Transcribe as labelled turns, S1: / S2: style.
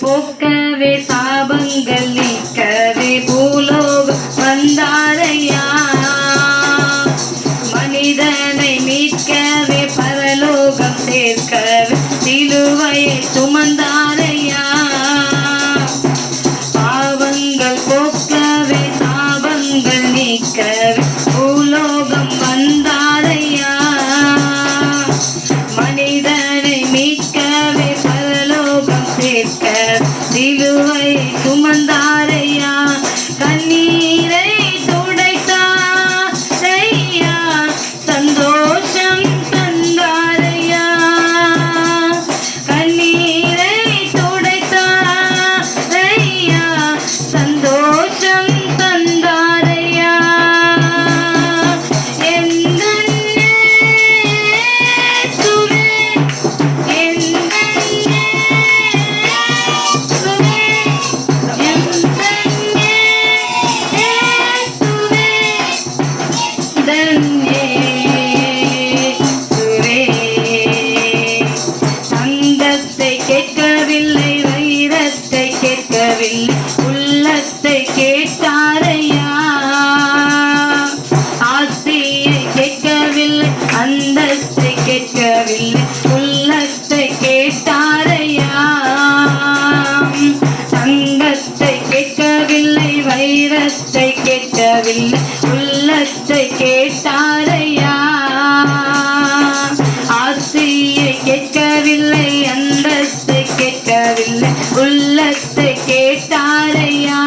S1: போக்கவே சாபங்கள் நீக்கவே பூலோகம் வந்தாரையா. மனிதனை மீட்கவே பரலோகம் சேர்க்கவே சிலுவையை சுமந்தாரையா. பாவங்கள் போக்கவே சாபங்கள் நீக்கவே பூலோகம் வந்தாரையா. மனிதனை மீட்கவே பரலோகம் சேர்க்க சிலுவையை சுமந்தாரையா. கண்ணீரை துடைத்தாரையா, சந்தோஷம் தந்தாரையா. கண்ணீரை துடைத்தாரையா, சந்தோஷம் தந்தாரையா. தங்கத்தை கேட்கவில்லை, வைரத்தை கேட்கவில்லை, உள்ளத்தை கேட்டாரையா. ஆஸ்தியை கேட்கவில்லை, அந்தஸ்தை கேட்கவில்லை, உள்ளத்தை கேட்டாரையா. தங்கத்தை கேட்கவில்லை, வைரத்தை கேட்கவில்லை, உள்ளத்தை கேட்டாரையா. ஆசையை கேட்கவில்லை, அந்தஸ்தை கேட்கவில்லை, உள்ளத்தை கேட்டாரையா.